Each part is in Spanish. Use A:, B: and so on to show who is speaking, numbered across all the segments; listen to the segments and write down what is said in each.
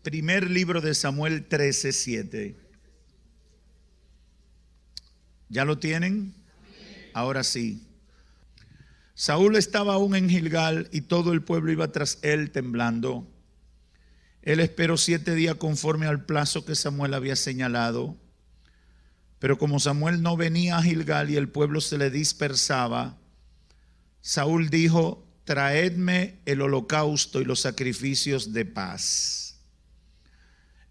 A: Primer libro de Samuel 13:7. ¿Ya lo tienen? Ahora sí. Saúl estaba aún en Gilgal y todo el pueblo iba tras él temblando. Él esperó 7 días conforme al plazo que Samuel había señalado. Pero como Samuel no venía a Gilgal y el pueblo se le dispersaba, Saúl dijo: traedme el holocausto y los sacrificios de paz.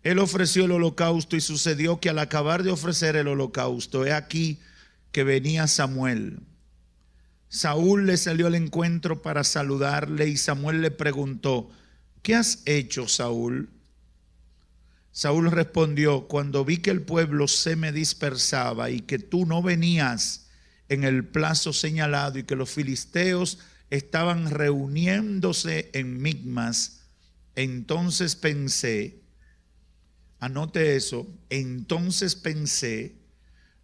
A: Él ofreció el holocausto y sucedió que al acabar de ofrecer el holocausto, he aquí que venía Samuel. Saúl le salió al encuentro para saludarle y Samuel le preguntó: ¿qué has hecho, Saúl? Saúl respondió: cuando vi que el pueblo se me dispersaba y que tú no venías en el plazo señalado y que los filisteos estaban reuniéndose en Micmas, entonces pensé, anote eso, entonces pensé,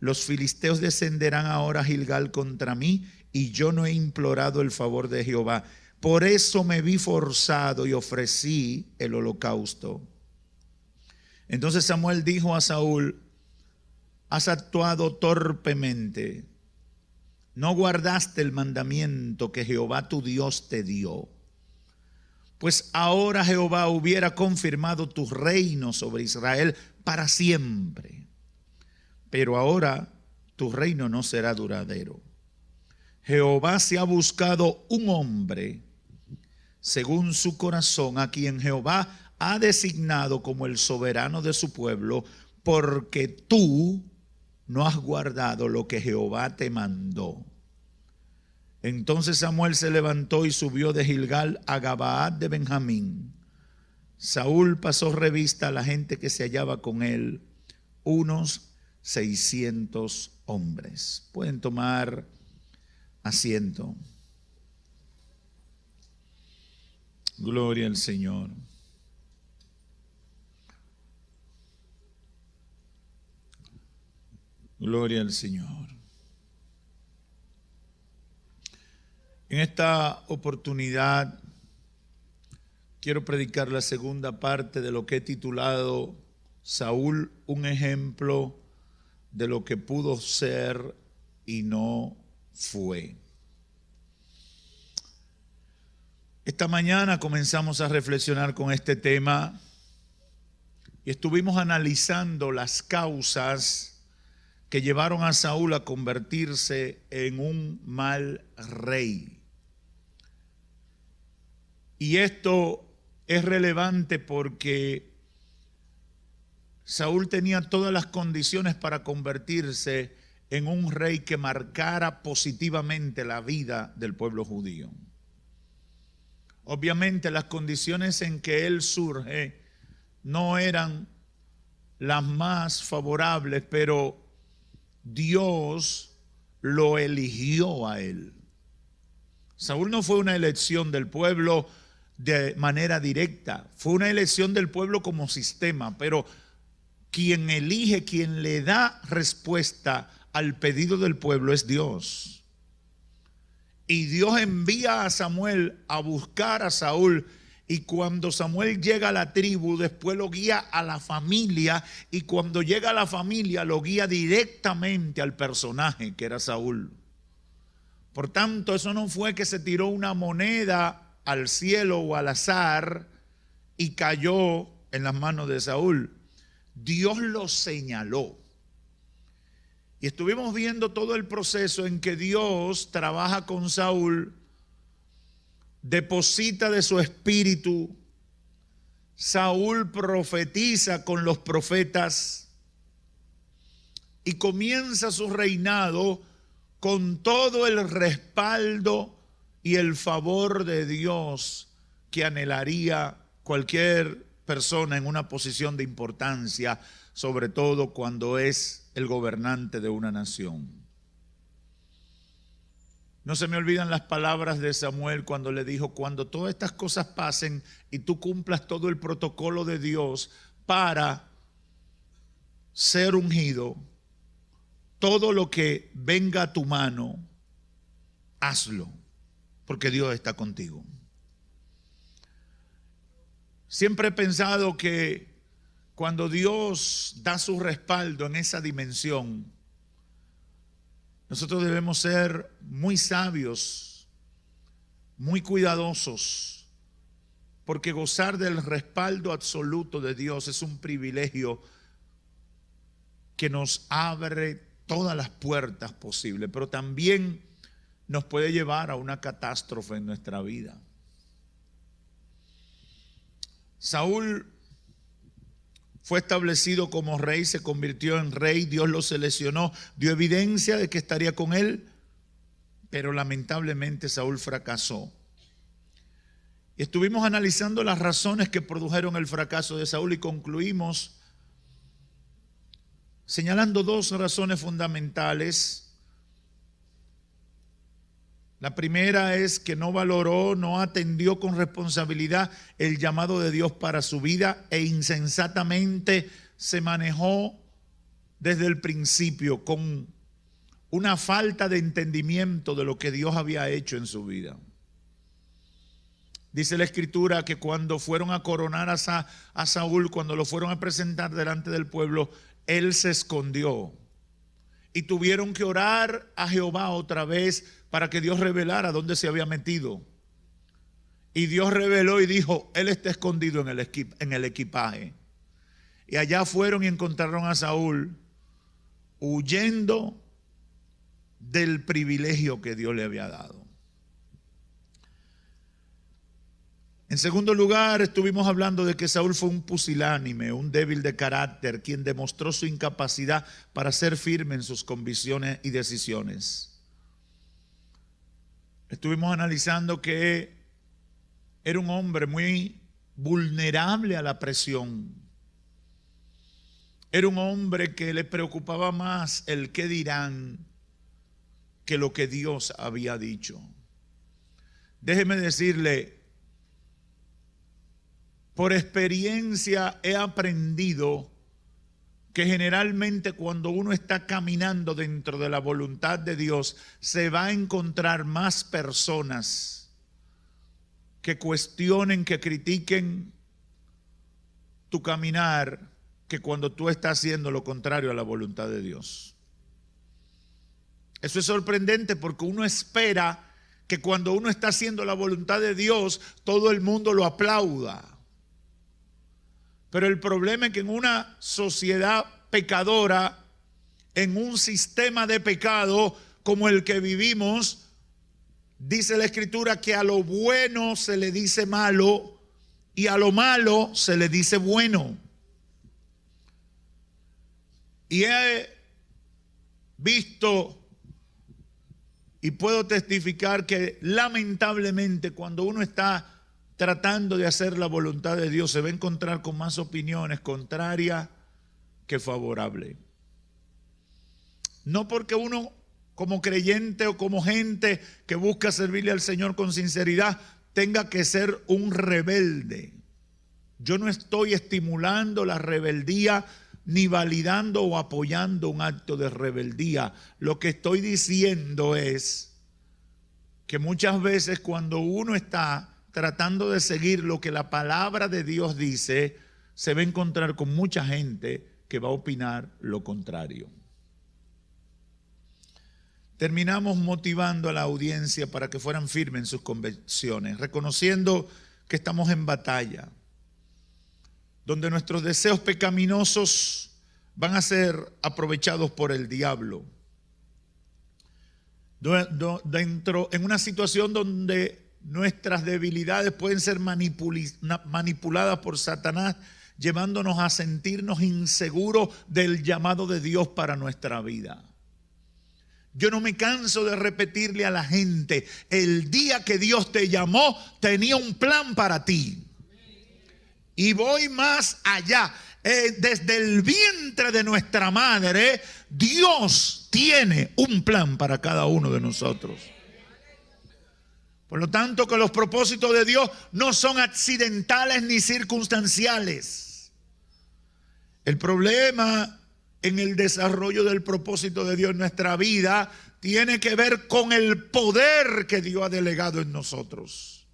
A: los filisteos descenderán ahora a Gilgal contra mí y yo no he implorado el favor de Jehová. Por eso me vi forzado y ofrecí el holocausto. Entonces Samuel dijo a Saúl: has actuado torpemente. No guardaste el mandamiento que Jehová tu Dios te dio. Pues ahora Jehová hubiera confirmado tu reino sobre Israel para siempre. Pero ahora tu reino no será duradero. Jehová se ha buscado un hombre según su corazón, a quien Jehová ha designado como el soberano de su pueblo, porque tú no has guardado lo que Jehová te mandó. Entonces Samuel se levantó y subió de Gilgal a Gabaad de Benjamín. Saúl pasó revista a la gente que se hallaba con él, unos 600 hombres. Pueden tomar asiento. Gloria al Señor. Gloria al Señor. En esta oportunidad quiero predicar la segunda parte de lo que he titulado Saúl, un ejemplo de lo que pudo ser y no fue. Esta mañana comenzamos a reflexionar con este tema y estuvimos analizando las causas que llevaron a Saúl a convertirse en un mal rey. Y esto es relevante porque Saúl tenía todas las condiciones para convertirse en un rey que marcara positivamente la vida del pueblo judío. Obviamente las condiciones en que él surge no eran las más favorables, pero Dios lo eligió a él. Saúl no fue una elección del pueblo de manera directa, fue una elección del pueblo como sistema, pero quien elige, quien le da respuesta al pedido del pueblo es Dios. Y Dios envía a Samuel a buscar a Saúl. Y cuando Samuel llega a la tribu, después lo guía a la familia. Y cuando llega a la familia, lo guía directamente al personaje que era Saúl. Por tanto, eso no fue que se tiró una moneda al cielo o al azar y cayó en las manos de Saúl. Dios lo señaló. Y estuvimos viendo todo el proceso en que Dios trabaja con Saúl, deposita de su espíritu, Saúl profetiza con los profetas y comienza su reinado con todo el respaldo y el favor de Dios que anhelaría cualquier persona en una posición de importancia, sobre todo cuando es el gobernante de una nación. No se me olvidan las palabras de Samuel cuando le dijo: cuando todas estas cosas pasen y tú cumplas todo el protocolo de Dios para ser ungido, todo lo que venga a tu mano, hazlo, porque Dios está contigo. Siempre he pensado que cuando Dios da su respaldo en esa dimensión, nosotros debemos ser muy sabios, muy cuidadosos, porque gozar del respaldo absoluto de Dios es un privilegio que nos abre todas las puertas posibles, pero también nos puede llevar a una catástrofe en nuestra vida. Saúl fue establecido como rey, se convirtió en rey, Dios lo seleccionó, dio evidencia de que estaría con él, pero lamentablemente Saúl fracasó. Y estuvimos analizando las razones que produjeron el fracaso de Saúl y concluimos señalando dos razones fundamentales. La primera es que no valoró, no atendió con responsabilidad el llamado de Dios para su vida e insensatamente se manejó desde el principio con una falta de entendimiento de lo que Dios había hecho en su vida. Dice la Escritura que cuando fueron a coronar a Saúl, cuando lo fueron a presentar delante del pueblo, él se escondió. Y tuvieron que orar a Jehová otra vez para que Dios revelara dónde se había metido. Y Dios reveló y dijo, él está escondido en el equipaje. Y allá fueron y encontraron a Saúl huyendo del privilegio que Dios le había dado. En segundo lugar, estuvimos hablando de que Saúl fue un pusilánime, un débil de carácter, quien demostró su incapacidad para ser firme en sus convicciones y decisiones. Estuvimos analizando que era un hombre muy vulnerable a la presión. Era un hombre que le preocupaba más el qué dirán que lo que Dios había dicho. Déjeme decirle, por experiencia he aprendido que generalmente cuando uno está caminando dentro de la voluntad de Dios, se va a encontrar más personas que cuestionen, que critiquen tu caminar, que cuando tú estás haciendo lo contrario a la voluntad de Dios. Eso es sorprendente porque uno espera que cuando uno está haciendo la voluntad de Dios, todo el mundo lo aplauda. Pero el problema es que en una sociedad pecadora, en un sistema de pecado como el que vivimos, dice la Escritura que a lo bueno se le dice malo y a lo malo se le dice bueno. Y he visto y puedo testificar que lamentablemente cuando uno está tratando de hacer la voluntad de Dios, se va a encontrar con más opiniones contrarias que favorables. No porque uno como creyente o como gente que busca servirle al Señor con sinceridad tenga que ser un rebelde. Yo no estoy estimulando la rebeldía ni validando o apoyando un acto de rebeldía. Lo que estoy diciendo es que muchas veces cuando uno está tratando de seguir lo que la palabra de Dios dice, se va a encontrar con mucha gente que va a opinar lo contrario. Terminamos motivando a la audiencia para que fueran firmes en sus convicciones, reconociendo que estamos en batalla, donde nuestros deseos pecaminosos van a ser aprovechados por el diablo. En una situación donde nuestras debilidades pueden ser manipuladas por Satanás, llevándonos a sentirnos inseguros del llamado de Dios para nuestra vida. Yo no me canso de repetirle a la gente, el día que Dios te llamó, tenía un plan para ti. Y voy más allá. Desde el vientre de nuestra madre, Dios tiene un plan para cada uno de nosotros. Por lo tanto, que los propósitos de Dios no son accidentales ni circunstanciales. El problema en el desarrollo del propósito de Dios en nuestra vida tiene que ver con el poder que Dios ha delegado en nosotros.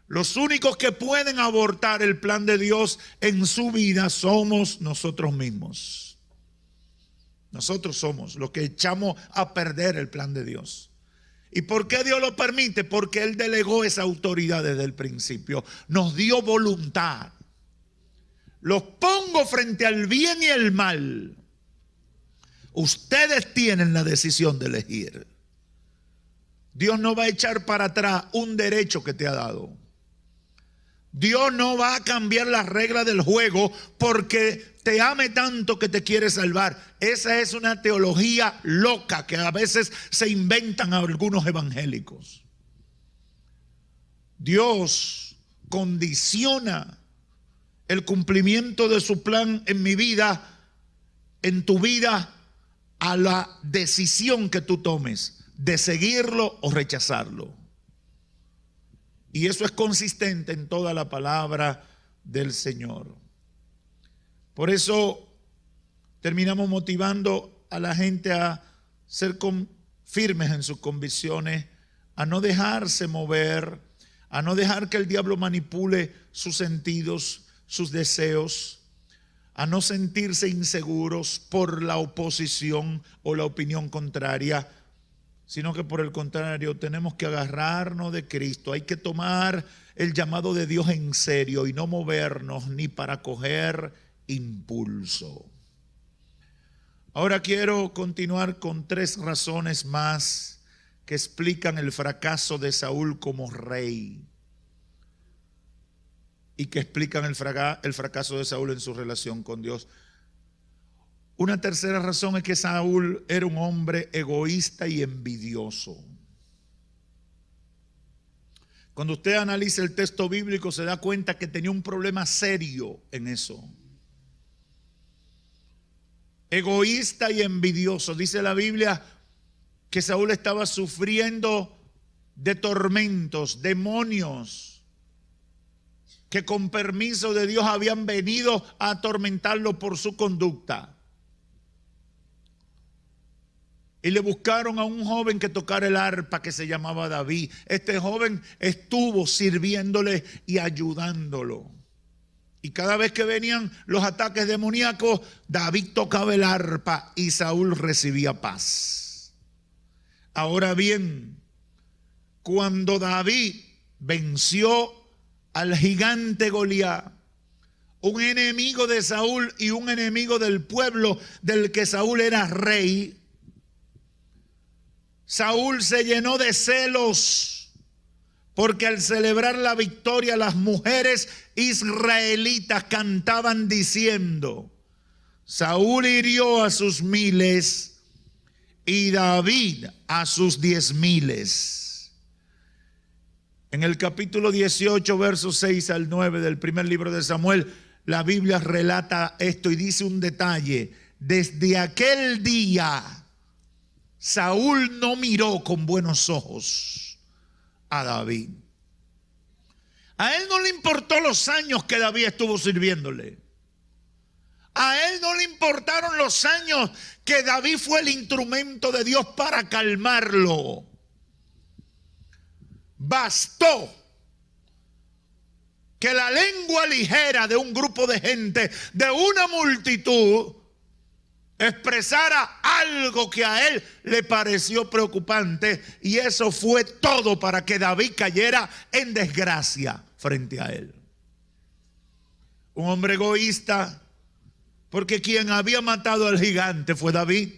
A: Los únicos que pueden abortar el plan de Dios en su vida somos nosotros mismos. Nosotros somos los que echamos a perder el plan de Dios. ¿Y por qué Dios lo permite? Porque Él delegó esa autoridad desde el principio. Nos dio voluntad. Los pongo frente al bien y el mal. Ustedes tienen la decisión de elegir. Dios no va a echar para atrás un derecho que te ha dado. Dios no va a cambiar las reglas del juego porque te ame tanto que te quiere salvar. Esa es una teología loca que a veces se inventan algunos evangélicos. Dios condiciona el cumplimiento de su plan en mi vida, en tu vida, a la decisión que tú tomes de seguirlo o rechazarlo. Y eso es consistente en toda la palabra del Señor. Por eso terminamos motivando a la gente a ser firmes en sus convicciones, a no dejarse mover, a no dejar que el diablo manipule sus sentidos, sus deseos, a no sentirse inseguros por la oposición o la opinión contraria, sino que por el contrario tenemos que agarrarnos de Cristo. Hay que tomar el llamado de Dios en serio y no movernos ni para coger impulso. Ahora quiero continuar con 3 razones más que explican el fracaso de Saúl como rey y que explican el fracaso de Saúl en su relación con Dios. Una tercera razón es que Saúl era un hombre egoísta y envidioso. Cuando usted analiza el texto bíblico se da cuenta que tenía un problema serio en eso. Egoísta y envidioso. Dice la Biblia que Saúl estaba sufriendo de tormentos, demonios, que con permiso de Dios habían venido a atormentarlo por su conducta. Y le buscaron a un joven que tocara el arpa que se llamaba David. Este joven estuvo sirviéndole y ayudándolo. Y cada vez que venían los ataques demoníacos, David tocaba el arpa y Saúl recibía paz. Ahora bien, cuando David venció al gigante Goliat, un enemigo de Saúl y un enemigo del pueblo del que Saúl era rey, Saúl se llenó de celos porque al celebrar la victoria las mujeres israelitas cantaban diciendo: Saúl hirió a sus 1000 y David a sus 10,000. En el capítulo 18, versos 6 al 9 del primer libro de Samuel, la Biblia relata esto y dice un detalle: desde aquel día Saúl no miró con buenos ojos a David. A él no le importó los años que David estuvo sirviéndole. A él no le importaron los años que David fue el instrumento de Dios para calmarlo. Bastó que la lengua ligera de un grupo de gente, de una multitud, expresara algo que a él le pareció preocupante, y eso fue todo para que David cayera en desgracia frente a él. Un hombre egoísta, porque quien había matado al gigante fue David.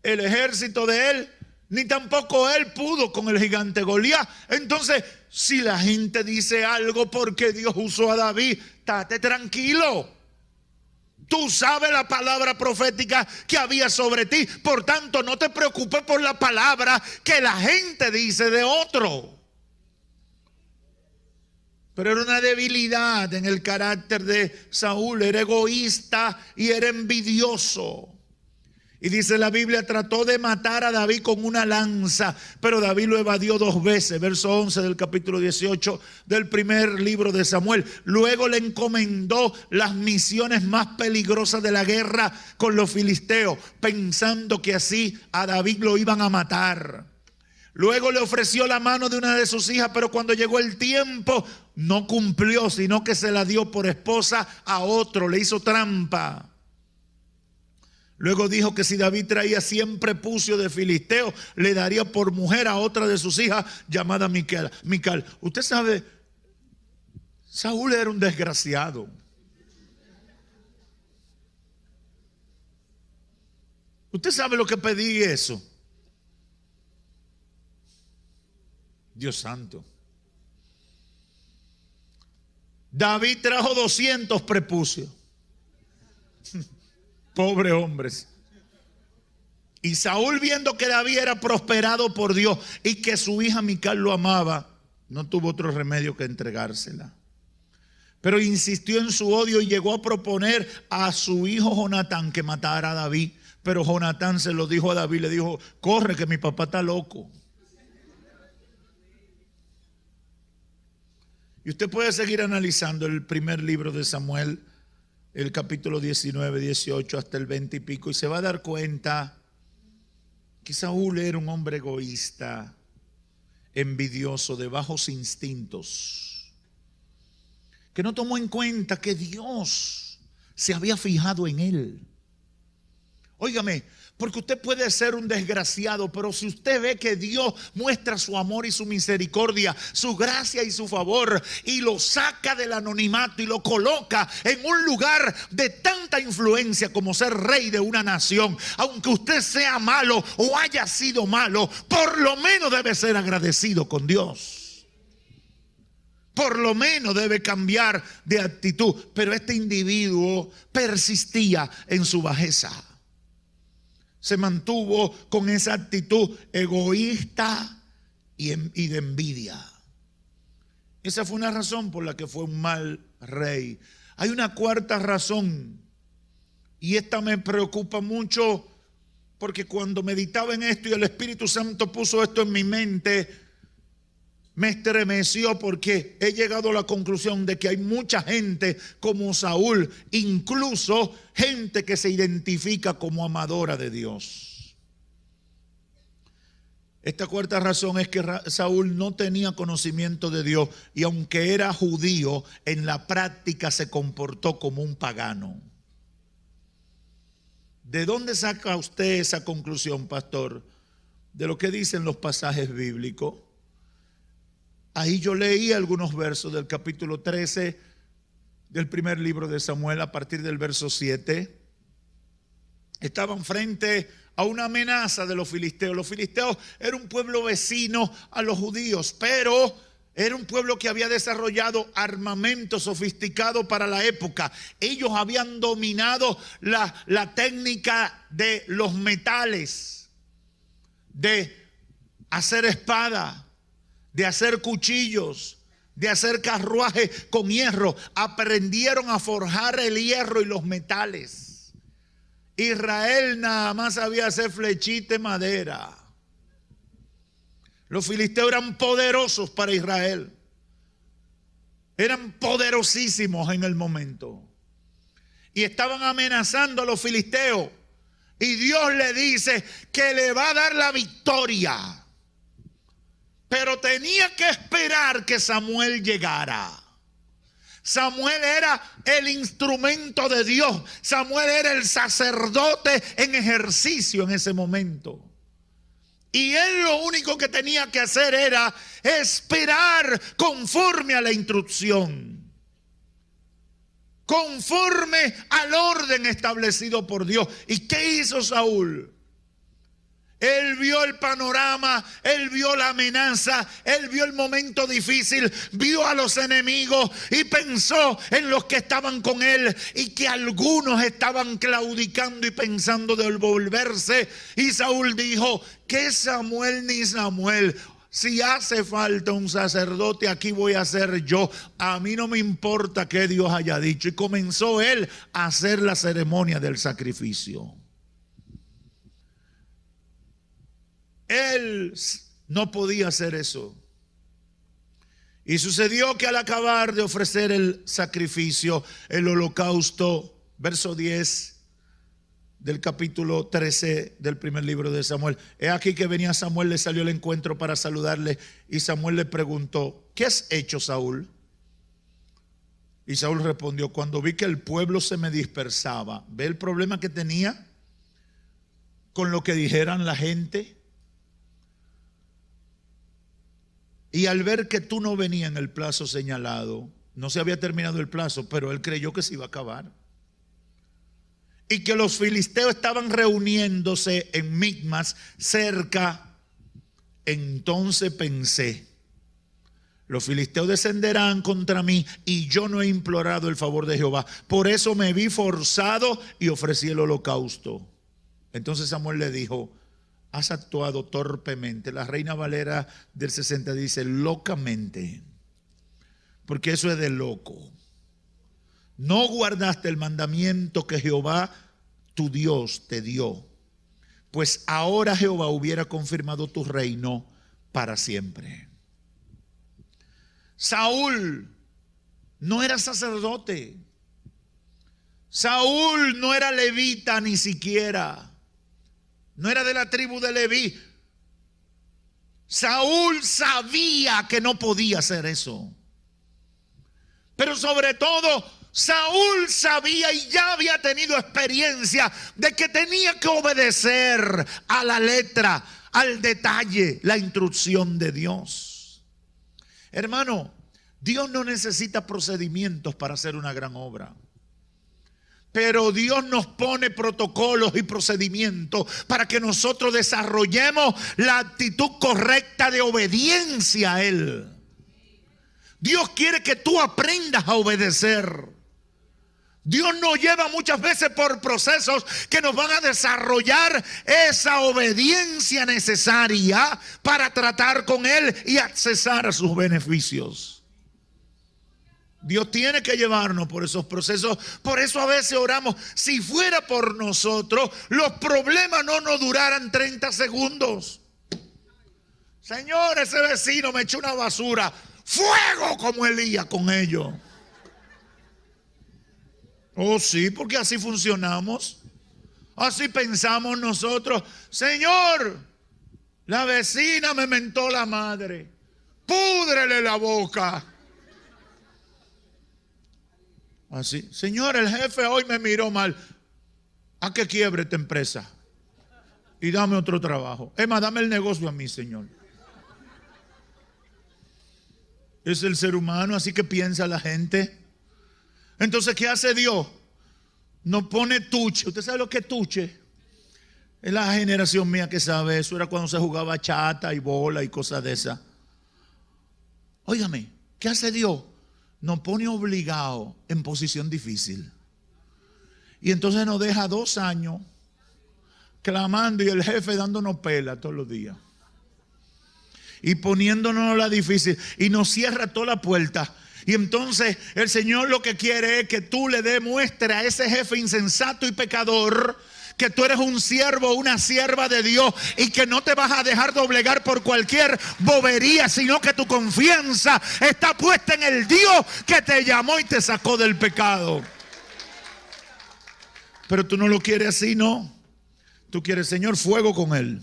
A: El ejército de él, ni tampoco él pudo con el gigante Goliat. Entonces, si la gente dice algo porque Dios usó a David, estate tranquilo. Tú sabes la palabra profética que había sobre ti. Por tanto, no te preocupes por la palabra que la gente dice de otro. Pero era una debilidad en el carácter de Saúl. Era egoísta y era envidioso. Y dice la Biblia, trató de matar a David con una lanza, pero David lo evadió 2 veces. Verso 11 del capítulo 18 del primer libro de Samuel. Luego le encomendó las misiones más peligrosas de la guerra con los filisteos, pensando que así a David lo iban a matar. Luego le ofreció la mano de una de sus hijas, pero cuando llegó el tiempo no cumplió, sino que se la dio por esposa a otro, le hizo trampa. Luego dijo que si David traía 100 prepucios de filisteo, le daría por mujer a otra de sus hijas llamada Mical. Usted sabe, Saúl era un desgraciado. Usted sabe lo que pedí eso. Dios santo. David trajo 200 prepucios. Pobre hombres. Y Saúl, viendo que David era prosperado por Dios y que su hija Mical lo amaba, no tuvo otro remedio que entregársela. Pero insistió en su odio y llegó a proponer a su hijo Jonatán que matara a David. Pero Jonatán se lo dijo a David, le dijo: corre que mi papá está loco. Y usted puede seguir analizando el primer libro de Samuel, el capítulo 19, 18 hasta el 20 y pico, y se va a dar cuenta que Saúl era un hombre egoísta, envidioso, de bajos instintos, que no tomó en cuenta que Dios se había fijado en él. Óigame, porque usted puede ser un desgraciado, pero si usted ve que Dios muestra su amor y su misericordia, su gracia y su favor, y lo saca del anonimato y lo coloca en un lugar de tanta influencia como ser rey de una nación, aunque usted sea malo o haya sido malo, por lo menos debe ser agradecido con Dios. Por lo menos debe cambiar de actitud. Pero este individuo persistía en su bajeza. Se mantuvo con esa actitud egoísta y de envidia. Esa fue una razón por la que fue un mal rey. Hay una cuarta razón, y esta me preocupa mucho, porque cuando meditaba en esto y el Espíritu Santo puso esto en mi mente, me estremeció, porque he llegado a la conclusión de que hay mucha gente como Saúl, incluso gente que se identifica como amadora de Dios. Esta cuarta razón es que Saúl no tenía conocimiento de Dios, y aunque era judío, en la práctica se comportó como un pagano. ¿De dónde saca usted esa conclusión, pastor? De lo que dicen los pasajes bíblicos. Ahí yo leí algunos versos del capítulo 13 del primer libro de Samuel, a partir del verso 7. Estaban frente a una amenaza de los filisteos. Los filisteos era un pueblo vecino a los judíos, pero era un pueblo que había desarrollado armamento sofisticado para la época. Ellos habían dominado la técnica de los metales, de hacer espada, de hacer cuchillos, de hacer carruaje con hierro. Aprendieron a forjar el hierro y los metales. Israel nada más sabía hacer flechita de madera. Los filisteos eran poderosos para Israel. Eran poderosísimos en el momento. Y estaban amenazando a los filisteos. Y Dios le dice que le va a dar la victoria. Pero tenía que esperar que Samuel llegara. Samuel era el instrumento de Dios. Samuel era el sacerdote en ejercicio en ese momento. Y él lo único que tenía que hacer era esperar conforme a la instrucción, conforme al orden establecido por Dios. ¿Y qué hizo Saúl? Él vio el panorama, él vio la amenaza, él vio el momento difícil, vio a los enemigos y pensó en los que estaban con él y que algunos estaban claudicando y pensando de volverse. Y Saúl dijo: ¿qué Samuel ni Samuel? Si hace falta un sacerdote, aquí voy a ser yo. A mí no me importa qué Dios haya dicho. Y comenzó él a hacer la ceremonia del sacrificio. Él no podía hacer eso. Y sucedió que al acabar de ofrecer el sacrificio, el holocausto, verso 10 del capítulo 13 del primer libro de Samuel. He aquí que venía Samuel, le salió al encuentro para saludarle, y Samuel le preguntó: ¿qué has hecho, Saúl? Y Saúl respondió: cuando vi que el pueblo se me dispersaba. ¿Ve el problema que tenía con lo que dijeran la gente? Y al ver que tú no venías en el plazo señalado, no se había terminado el plazo, pero él creyó que se iba a acabar, y que los filisteos estaban reuniéndose en Micmas cerca, entonces pensé: los filisteos descenderán contra mí, y yo no he implorado el favor de Jehová. Por eso me vi forzado y ofrecí el holocausto. Entonces Samuel le dijo: has actuado torpemente. La Reina Valera del 60 dice locamente, porque eso es de loco. No guardaste el mandamiento que Jehová tu Dios te dio, pues ahora Jehová hubiera confirmado tu reino para siempre. Saúl no era sacerdote. Saúl no era levita ni siquiera. No era de la tribu de Leví. Saúl sabía que no podía hacer eso. Pero sobre todo, Saúl sabía y ya había tenido experiencia de que tenía que obedecer a la letra, al detalle, la instrucción de Dios. Hermano, Dios no necesita procedimientos para hacer una gran obra, pero Dios nos pone protocolos y procedimientos para que nosotros desarrollemos la actitud correcta de obediencia a Él. Dios quiere que tú aprendas a obedecer. Dios nos lleva muchas veces por procesos que nos van a desarrollar esa obediencia necesaria para tratar con Él y accesar a sus beneficios. Dios tiene que llevarnos por esos procesos. Por eso a veces oramos: si fuera por nosotros, los problemas no nos duraran 30 segundos. Señor, ese vecino me echó una basura. Fuego como Elías con ellos. Oh sí, porque así funcionamos. Así pensamos nosotros. Señor, la vecina me mentó la madre. Púdrele la boca. Así: Señor, el jefe hoy me miró mal. ¿A qué quiebre esta empresa? Y dame otro trabajo. Es más, dame el negocio a mí, Señor. Es el ser humano, así que piensa la gente. Entonces, ¿qué hace Dios? Nos pone tuche. ¿Usted sabe lo que es tuche? Es la generación mía que sabe eso. Era cuando se jugaba chata y bola y cosas de esas. Óigame, ¿qué hace Dios? Nos pone obligado en posición difícil. Y entonces nos deja 2 años clamando y el jefe dándonos pela todos los días. Y poniéndonos la difícil. Y nos cierra toda la puerta. Y entonces el Señor lo que quiere es que tú le demuestres a ese jefe insensato y pecador que tú eres un siervo o una sierva de Dios y que no te vas a dejar doblegar por cualquier bobería, sino que tu confianza está puesta en el Dios que te llamó y te sacó del pecado. Pero tú no lo quieres así, ¿no? Tú quieres: Señor, fuego con él.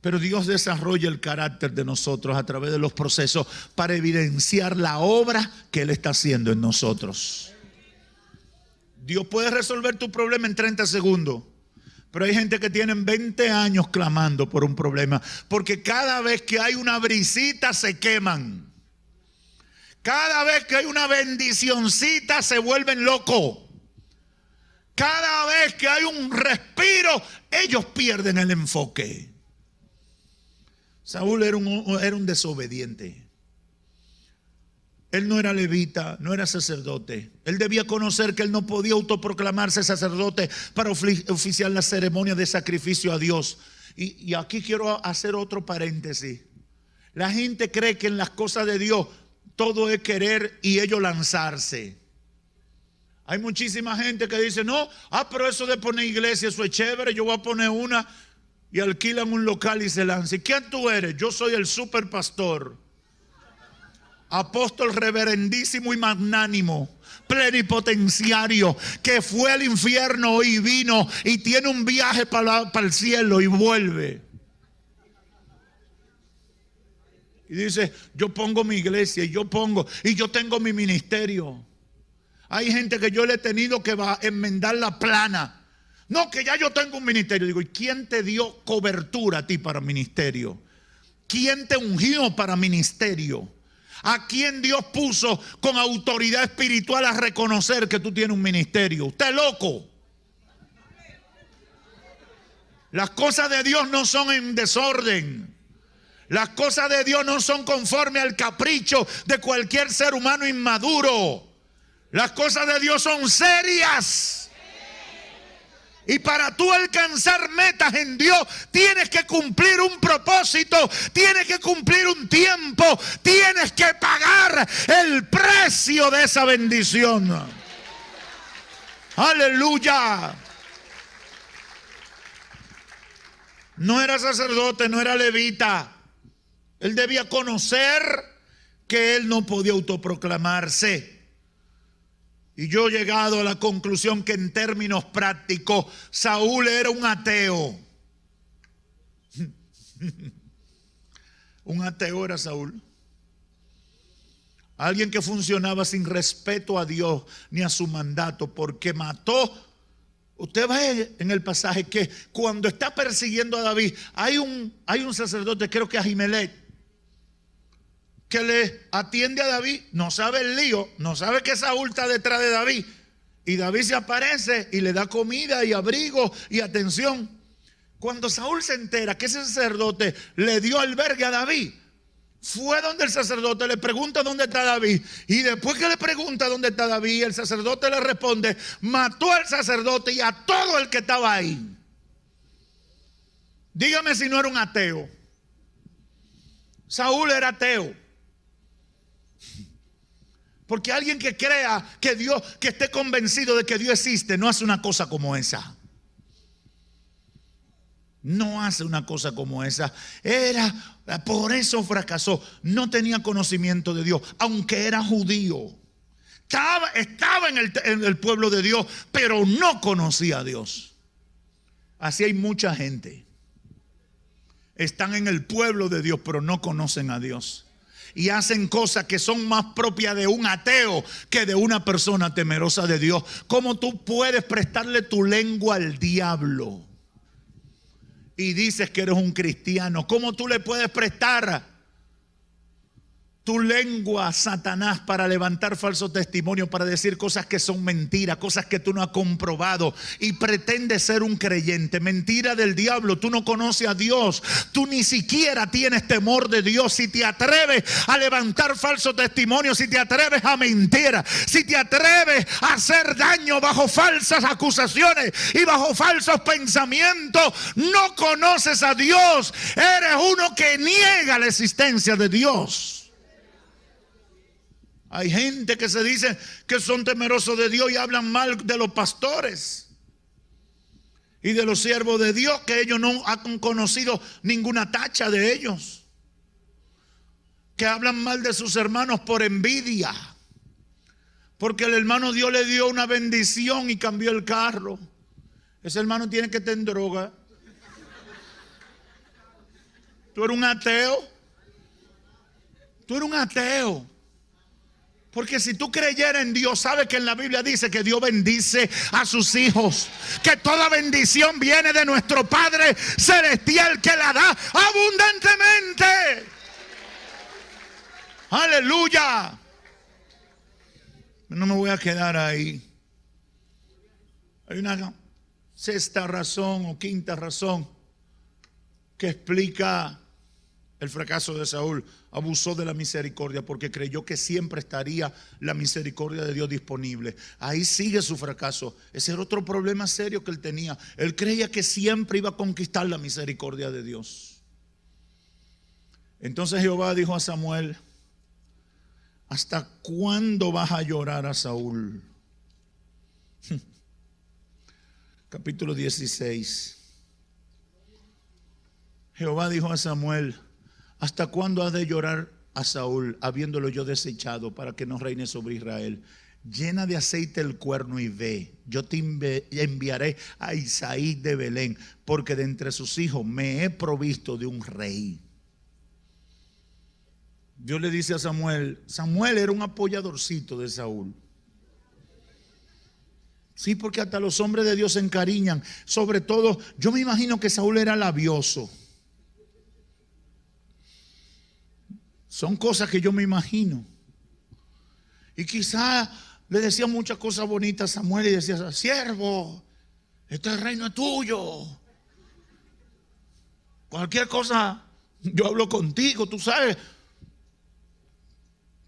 A: Pero Dios desarrolla el carácter de nosotros a través de los procesos para evidenciar la obra que Él está haciendo en nosotros. Dios puede resolver tu problema en 30 segundos. Pero hay gente que tienen 20 años clamando por un problema. Porque cada vez que hay una brisita se queman. Cada vez que hay una bendicioncita se vuelven locos. Cada vez que hay un respiro, ellos pierden el enfoque. Saúl era un desobediente. Él no era levita, no era sacerdote. Él debía conocer que él no podía autoproclamarse sacerdote para oficiar la ceremonia de sacrificio a Dios. Y aquí quiero hacer otro paréntesis. La gente cree que en las cosas de Dios todo es querer y ellos lanzarse. Hay muchísima gente que dice: no, pero eso de poner iglesia, eso es chévere, yo voy a poner una. Y alquilan un local y se lanzan. ¿Quién tú eres? Yo soy el super pastor. apóstol reverendísimo y magnánimo, plenipotenciario, que fue al infierno y vino y tiene un viaje para el cielo y vuelve. Y dice, yo pongo mi iglesia y yo tengo mi ministerio. Hay gente que yo le he tenido que va a enmendar la plana. No, que ya yo tengo un ministerio. Digo, ¿y quién te dio cobertura a ti para ministerio? ¿Quién te ungió para ministerio? ¿A quién Dios puso con autoridad espiritual a reconocer que tú tienes un ministerio? Usted es loco. Las cosas de Dios no son en desorden. Las cosas de Dios no son conforme al capricho de cualquier ser humano inmaduro. Las cosas de Dios son serias. Y para tú alcanzar metas en Dios, tienes que cumplir un propósito, tienes que cumplir un tiempo, tienes que pagar el precio de esa bendición. Aleluya. No era sacerdote, no era levita. Él debía conocer que él no podía autoproclamarse. Y yo he llegado a la conclusión que en términos prácticos, Saúl era un ateo. Un ateo era Saúl. Alguien que funcionaba sin respeto a Dios ni a su mandato, porque mató. Usted ve en el pasaje que cuando está persiguiendo a David, hay un sacerdote, creo que Ahimelech, que le atiende a David, no sabe el lío, no sabe que Saúl está detrás de David. Y David se aparece y le da comida y abrigo y atención. Cuando Saúl se entera que ese sacerdote le dio albergue a David, fue donde el sacerdote le pregunta dónde está David. Y después que le pregunta dónde está David, el sacerdote le responde, mató al sacerdote y a todo el que estaba ahí. Dígame si no era un ateo. Saúl era ateo. Porque alguien que crea que Dios, que esté convencido de que Dios existe, no hace una cosa como esa. No hace una cosa como esa. Por eso fracasó. No tenía conocimiento de Dios, aunque era judío. Estaba en el pueblo de Dios, pero no conocía a Dios. Así hay mucha gente. Están en el pueblo de Dios, pero no conocen a Dios. Y hacen cosas que son más propias de un ateo que de una persona temerosa de Dios. ¿Cómo tú puedes prestarle tu lengua al diablo y dices que eres un cristiano? ¿Cómo tú le puedes prestar tu lengua a Satanás para levantar falso testimonio, para decir cosas que son mentiras, cosas que tú no has comprobado y pretendes ser un creyente? Mentira del diablo. Tú no conoces a Dios, tú ni siquiera tienes temor de Dios. Si te atreves a levantar falso testimonio, si te atreves a mentir, si te atreves a hacer daño bajo falsas acusaciones y bajo falsos pensamientos, no conoces a Dios. Eres uno que niega la existencia de Dios. Hay gente que se dice que son temerosos de Dios y hablan mal de los pastores y de los siervos de Dios, que ellos no han conocido ninguna tacha de ellos, que hablan mal de sus hermanos por envidia, porque el hermano Dios le dio una bendición y cambió el carro. Ese hermano tiene que estar en droga. Tú eres un ateo. Tú eres un ateo. Porque si tú creyeras en Dios, sabes que en la Biblia dice que Dios bendice a sus hijos, que toda bendición viene de nuestro Padre Celestial, que la da abundantemente. Aleluya. No me voy a quedar ahí. Hay una sexta razón o quinta razón que explica el fracaso de Saúl. Abusó de la misericordia porque creyó que siempre estaría la misericordia de Dios disponible. Ahí sigue su fracaso. Ese era otro problema serio que él tenía. Él creía que siempre iba a conquistar la misericordia de Dios. Entonces Jehová dijo a Samuel: ¿hasta cuándo vas a llorar a Saúl? Capítulo 16. Jehová dijo a Samuel: ¿hasta cuándo has de llorar a Saúl, habiéndolo yo desechado para que no reine sobre Israel, llena de aceite el cuerno y ve, yo te enviaré a Isaí de Belén, porque de entre sus hijos me he provisto de un rey. Dios le dice a Samuel, Samuel era un apoyadorcito de Saúl. Sí, porque hasta los hombres de Dios se encariñan. Sobre todo, yo me imagino que Saúl era labioso. Son cosas que yo me imagino. Y quizá le decía muchas cosas bonitas a Samuel y decía, siervo, este reino es tuyo. Cualquier cosa, yo hablo contigo, tú sabes.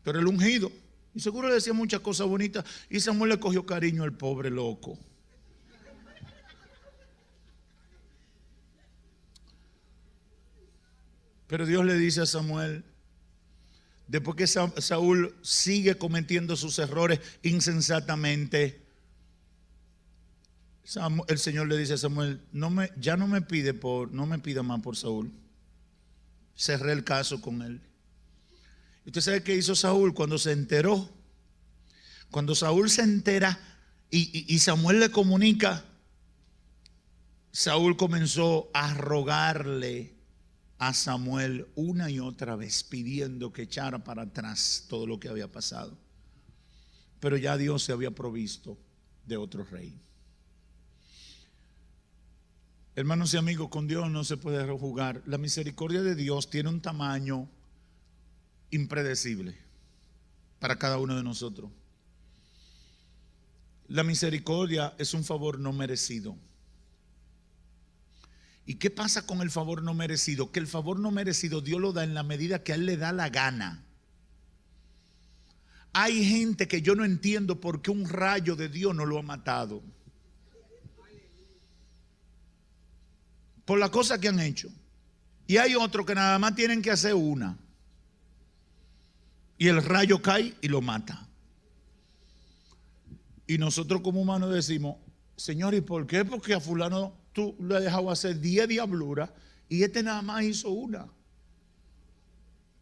A: Pero el ungido. Y seguro le decía muchas cosas bonitas. Y Samuel le cogió cariño al pobre loco. Pero Dios le dice a Samuel, después que Saúl sigue cometiendo sus errores insensatamente, el Señor le dice a Samuel, ya no me pida más por Saúl. Cerré el caso con él. ¿Usted sabe qué hizo Saúl cuando se enteró? Cuando Saúl se entera y Samuel le comunica, Saúl comenzó a rogarle a Samuel una y otra vez, pidiendo que echara para atrás todo lo que había pasado. Pero ya Dios se había provisto de otro rey. Hermanos y amigos, con Dios no se puede jugar. La misericordia de Dios tiene un tamaño impredecible para cada uno de nosotros. La misericordia es un favor no merecido. ¿Y qué pasa con el favor no merecido? Que el favor no merecido Dios lo da en la medida que a Él le da la gana. Hay gente que yo no entiendo por qué un rayo de Dios no lo ha matado. Por la cosa que han hecho. Y hay otros que nada más tienen que hacer una. Y el rayo cae y lo mata. Y nosotros como humanos decimos, Señor, ¿y por qué? Porque a fulano tú le has dejado hacer 10 diabluras y este nada más hizo una.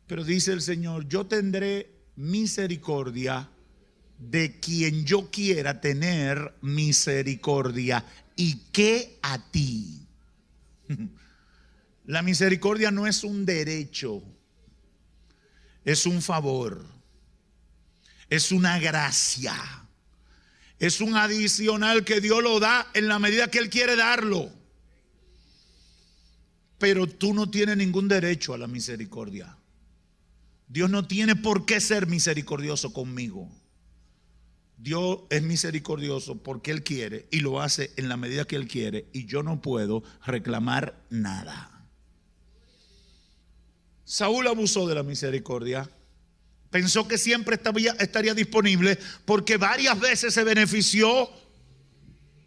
A: Pero dice el Señor, yo tendré misericordia de quien yo quiera tener misericordia. ¿Y qué a ti? La misericordia no es un derecho, es un favor, es una gracia, es un adicional que Dios lo da en la medida que Él quiere darlo. Pero tú no tienes ningún derecho a la misericordia. Dios no tiene por qué ser misericordioso conmigo. Dios es misericordioso porque Él quiere y lo hace en la medida que Él quiere, y yo no puedo reclamar nada. Saúl abusó de la misericordia. Pensó que siempre estaría disponible porque varias veces se benefició.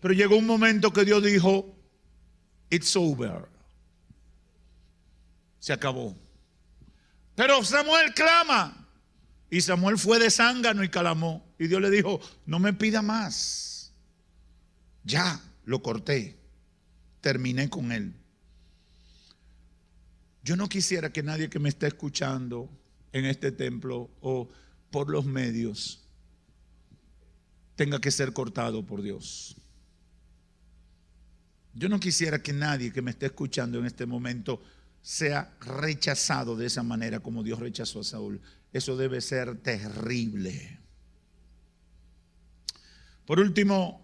A: Pero llegó un momento que Dios dijo, it's over. Se acabó. Pero Samuel clama. Y Samuel fue de zángano y clamó. Y Dios le dijo, no me pida más. Ya lo corté. Terminé con él. Yo no quisiera que nadie que me esté escuchando en este templo o por los medios tenga que ser cortado por Dios. Yo no quisiera que nadie que me esté escuchando en este momento sea rechazado de esa manera como Dios rechazó a Saúl. Eso debe ser terrible. Por último,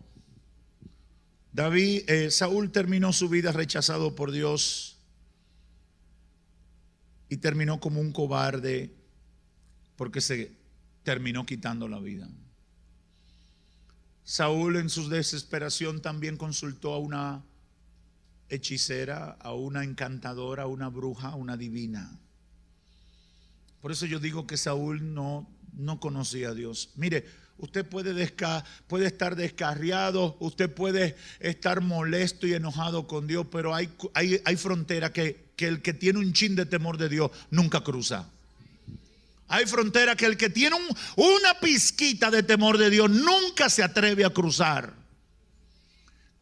A: Saúl terminó su vida rechazado por Dios y terminó como un cobarde porque se terminó quitando la vida. Saúl en su desesperación también consultó a una hechicera, a una encantadora, a una bruja, a una divina. Por eso yo digo que Saúl no conocía a Dios. Mire, usted puede estar descarriado, usted puede estar molesto y enojado con Dios, pero hay frontera que el que tiene un chin de temor de Dios nunca cruza. Hay frontera que el que tiene una pizquita de temor de Dios nunca se atreve a cruzar.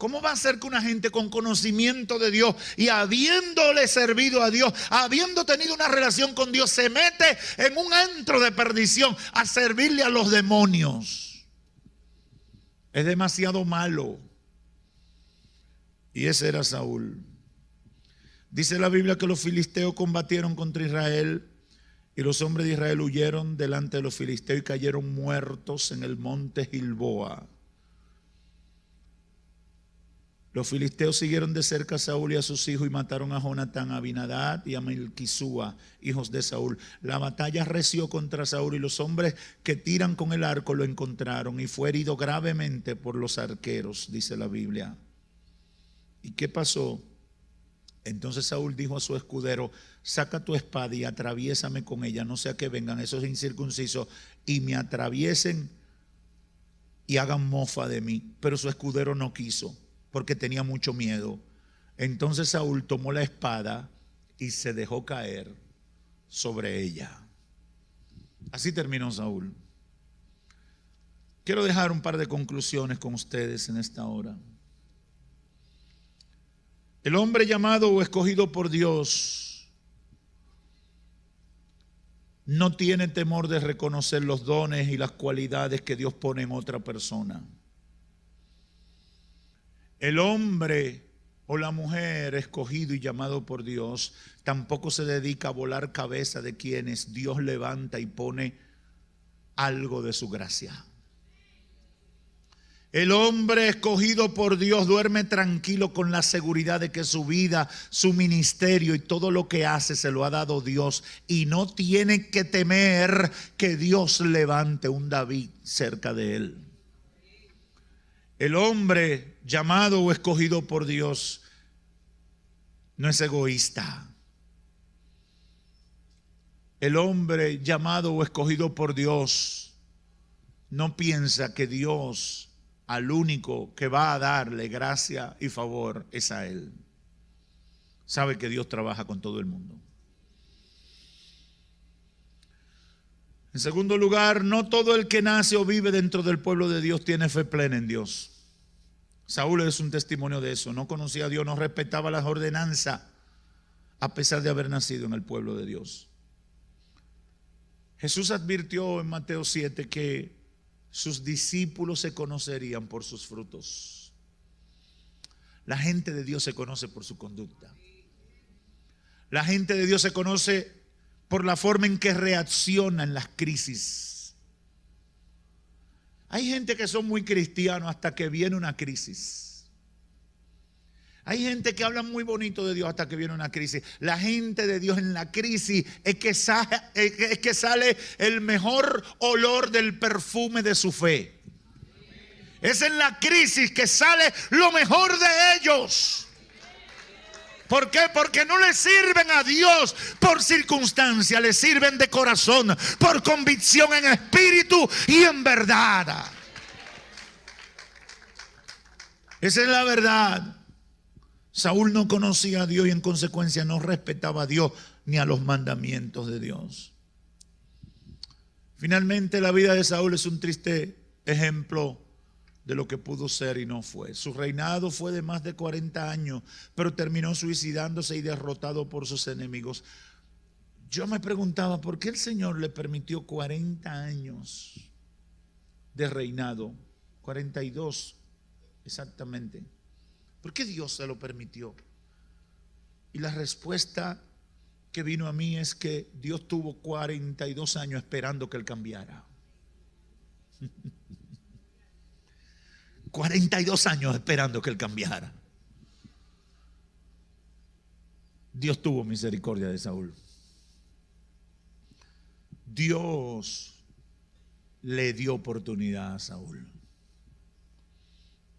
A: ¿Cómo va a ser que una gente con conocimiento de Dios y habiéndole servido a Dios, habiendo tenido una relación con Dios, se mete en un antro de perdición a servirle a los demonios? Es demasiado malo. Y ese era Saúl. Dice la Biblia que los filisteos combatieron contra Israel y los hombres de Israel huyeron delante de los filisteos y cayeron muertos en el monte Gilboa. Los filisteos siguieron de cerca a Saúl y a sus hijos y mataron a Jonatán, a Abinadab y a Melquisúa, hijos de Saúl. La batalla reció contra Saúl y los hombres que tiran con el arco lo encontraron y fue herido gravemente por los arqueros, dice la Biblia. ¿Y qué pasó? Entonces Saúl dijo a su escudero: saca tu espada y atraviésame con ella, no sea que vengan esos incircuncisos y me atraviesen y hagan mofa de mí. Pero su escudero no quiso, porque tenía mucho miedo. Entonces Saúl tomó la espada y se dejó caer sobre ella. Así terminó Saúl. Quiero dejar un par de conclusiones con ustedes en esta hora. El hombre llamado o escogido por Dios no tiene temor de reconocer los dones y las cualidades que Dios pone en otra persona. El hombre o la mujer escogido y llamado por Dios tampoco se dedica a volar cabeza de quienes Dios levanta y pone algo de su gracia. El hombre escogido por Dios duerme tranquilo con la seguridad de que su vida, su ministerio y todo lo que hace se lo ha dado Dios y no tiene que temer que Dios levante un David cerca de él. El hombre llamado o escogido por Dios no es egoísta. El hombre llamado o escogido por Dios no piensa que Dios al único que va a darle gracia y favor es a él. Sabe que Dios trabaja con todo el mundo. En segundo lugar, no todo el que nace o vive dentro del pueblo de Dios tiene fe plena en Dios. Saúl es un testimonio de eso. No conocía a Dios, no respetaba las ordenanzas, a pesar de haber nacido en el pueblo de Dios. Jesús advirtió en Mateo 7 que sus discípulos se conocerían por sus frutos. La gente de Dios se conoce por su conducta. La gente de Dios se conoce por la forma en que reacciona en las crisis. Hay gente que son muy cristianos hasta que viene una crisis. Hay gente que habla muy bonito de Dios hasta que viene una crisis. La gente de Dios en la crisis es que sale el mejor olor del perfume de su fe. Es en la crisis que sale lo mejor de ellos. ¿Por qué? Porque no le sirven a Dios por circunstancia, le sirven de corazón, por convicción en espíritu y en verdad. Esa es la verdad. Saúl no conocía a Dios y en consecuencia no respetaba a Dios ni a los mandamientos de Dios. Finalmente, la vida de Saúl es un triste ejemplo de lo que pudo ser y no fue. Su reinado fue de más de 40 años, pero terminó suicidándose y derrotado por sus enemigos. Yo me preguntaba, ¿por qué el Señor le permitió 40 años de reinado? 42 exactamente. ¿Por qué Dios se lo permitió? Y la respuesta que vino a mí es que Dios tuvo 42 años esperando que él cambiara. 42 años esperando que él cambiara. Dios tuvo misericordia de Saúl. Dios le dio oportunidad a Saúl,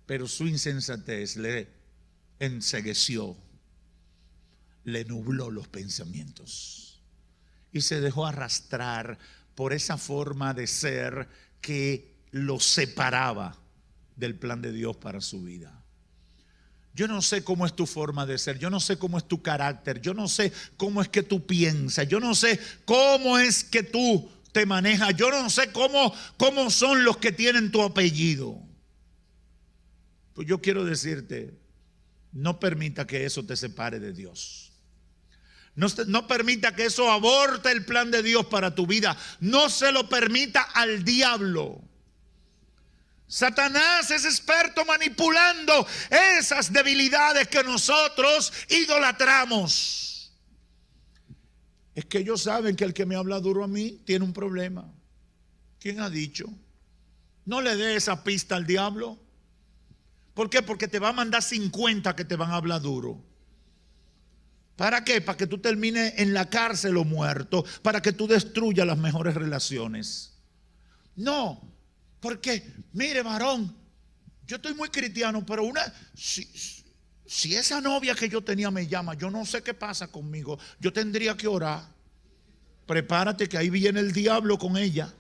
A: pero su insensatez le encegueció, le nubló los pensamientos y se dejó arrastrar por esa forma de ser que lo separaba del plan de Dios para su vida. Yo no sé cómo es tu forma de ser, yo no sé cómo es tu carácter, yo no sé cómo es que tú piensas, yo no sé cómo es que tú te manejas, yo no sé cómo son los que tienen tu apellido. Pues yo quiero decirte, no permita que eso te separe de Dios. No permita que eso aborte el plan de Dios para tu vida. No se lo permita al diablo. Satanás es experto manipulando esas debilidades que nosotros idolatramos. Es que ellos saben que el que me habla duro a mí tiene un problema. ¿Quién ha dicho? No le dé esa pista al diablo. ¿Por qué? Porque te va a mandar 50 que te van a hablar duro. ¿Para qué? Para que tú termines en la cárcel o muerto, para que tú destruyas las mejores relaciones. No, porque, mire, varón, yo estoy muy cristiano, pero si esa novia que yo tenía me llama, yo no sé qué pasa conmigo, yo tendría que orar. Prepárate que ahí viene el diablo con ella.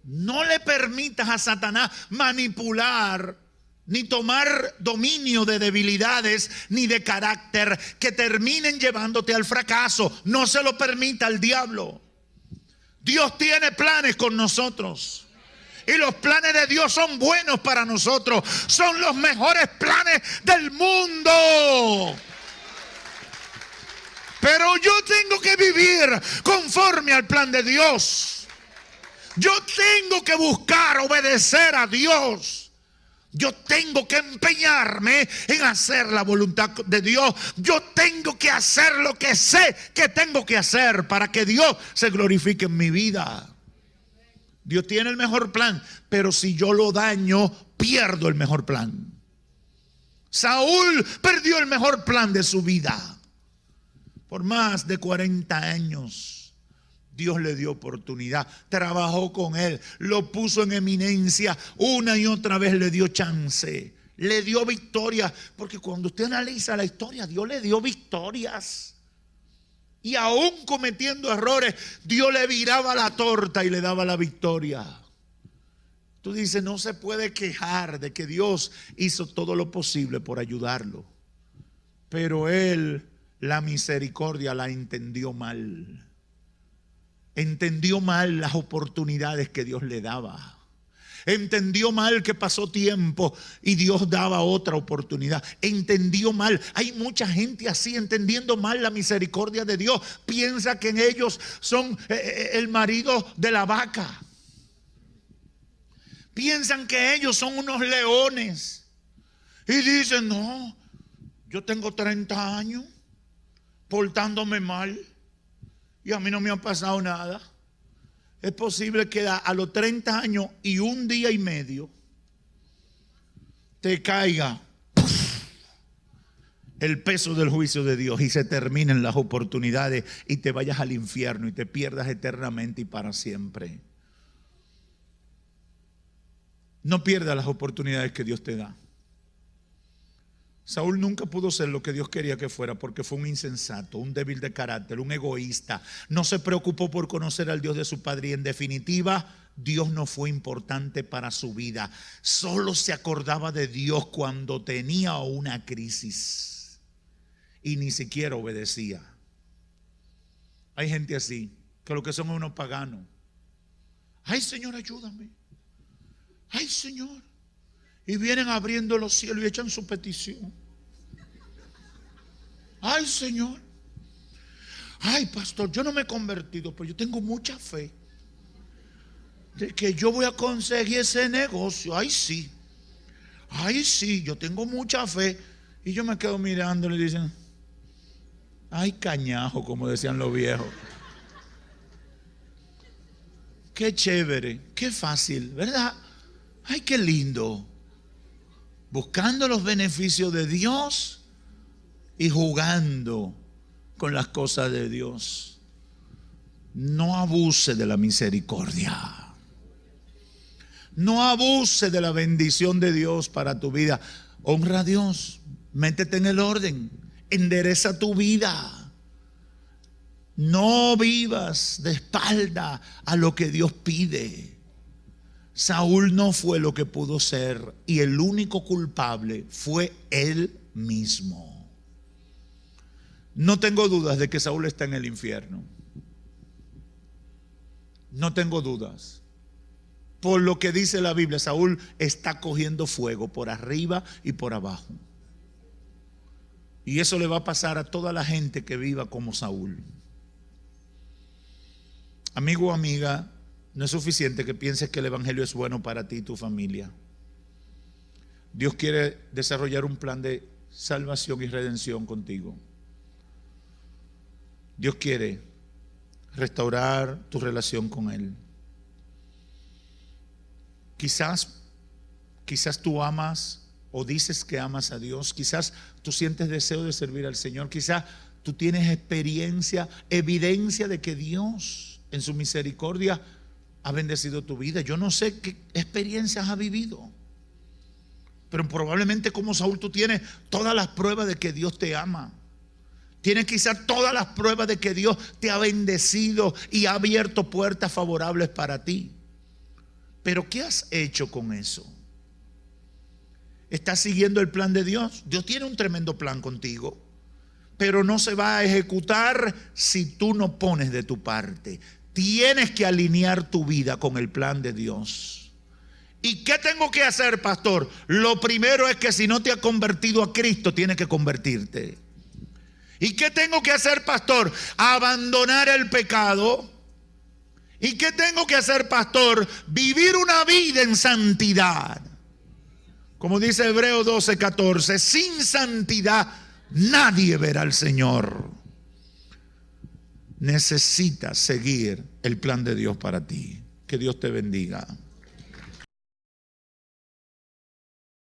A: No le permitas a Satanás manipular ni tomar dominio de debilidades ni de carácter que terminen llevándote al fracaso. No se lo permita al diablo. Dios tiene planes con nosotros. Y los planes de Dios son buenos para nosotros. Son los mejores planes del mundo. Pero yo tengo que vivir conforme al plan de Dios. Yo tengo que buscar obedecer a Dios. Yo tengo que empeñarme en hacer la voluntad de Dios. Yo tengo que hacer lo que sé que tengo que hacer para que Dios se glorifique en mi vida. Dios tiene el mejor plan, pero si yo lo daño, pierdo el mejor plan. Saúl perdió el mejor plan de su vida. Por más de 40 años. Dios le dio oportunidad, trabajó con él, lo puso en eminencia, una y otra vez le dio chance, le dio victoria, porque cuando usted analiza la historia, Dios le dio victorias. Y aún cometiendo errores, Dios le viraba la torta y le daba la victoria. Tú dices, no se puede quejar de que Dios hizo todo lo posible por ayudarlo, pero él la misericordia la entendió mal. Entendió mal las oportunidades que Dios le daba. Entendió mal que pasó tiempo y Dios daba otra oportunidad. Entendió mal. Hay mucha gente así, entendiendo mal la misericordia de Dios. Piensa que en ellos son el marido de la vaca. Piensan que ellos son unos leones. Y dicen, no, yo tengo 30 años portándome mal. Y a mí no me ha pasado nada. Es posible que a los 30 años y un día y medio te caiga el peso del juicio de Dios y se terminen las oportunidades y te vayas al infierno y te pierdas eternamente y para siempre. No pierdas las oportunidades que Dios te da. Saúl nunca pudo ser lo que Dios quería que fuera porque fue un insensato, un débil de carácter, un egoísta. No se preocupó por conocer al Dios de su padre y en definitiva Dios no fue importante para su vida. Solo se acordaba de Dios cuando tenía una crisis y ni siquiera obedecía. Hay gente así, que lo que son unos paganos. Ay, Señor, ayúdame. Ay, Señor. Y vienen abriendo los cielos y echan su petición. Ay, Señor. Ay, pastor, yo no me he convertido, pero yo tengo mucha fe de que yo voy a conseguir ese negocio. Ay, sí. Ay, sí, yo tengo mucha fe. Y yo me quedo mirando y le dicen, ay, cañajo, como decían los viejos. Qué chévere, qué fácil, ¿verdad? Ay, qué lindo. Buscando los beneficios de Dios y jugando con las cosas de Dios. No abuse de la misericordia. No abuse de la bendición de Dios para tu vida. Honra a Dios. Métete en el orden. Endereza tu vida. No vivas de espalda a lo que Dios pide. Saúl no fue lo que pudo ser y el único culpable fue él mismo. No tengo dudas de que Saúl está en el infierno. No tengo dudas. Por lo que dice la Biblia, Saúl está cogiendo fuego por arriba y por abajo. Y eso le va a pasar a toda la gente que viva como Saúl. Amigo o amiga, no es suficiente que pienses que el evangelio es bueno para ti y tu familia. Dios quiere desarrollar un plan de salvación y redención contigo. Dios quiere restaurar tu relación con Él. Quizás tú amas o dices que amas a Dios. Quizás tú sientes deseo de servir al Señor. Quizás tú tienes experiencia, evidencia de que Dios en su misericordia ha bendecido tu vida. Yo no sé qué experiencias has vivido, pero probablemente como Saúl tú tienes todas las pruebas de que Dios te ama. Tienes quizás todas las pruebas de que Dios te ha bendecido y ha abierto puertas favorables para ti. Pero ¿qué has hecho con eso? ¿Estás siguiendo el plan de Dios? Dios tiene un tremendo plan contigo, pero no se va a ejecutar si tú no pones de tu parte. Tienes que alinear tu vida con el plan de Dios. ¿Y qué tengo que hacer, pastor? Lo primero es que si no te has convertido a Cristo, tienes que convertirte. ¿Y qué tengo que hacer, pastor? Abandonar el pecado. ¿Y qué tengo que hacer, pastor? Vivir una vida en santidad. Como dice Hebreos 12:14, sin santidad nadie verá al Señor. Necesitas seguir el plan de Dios para ti. Que Dios te bendiga.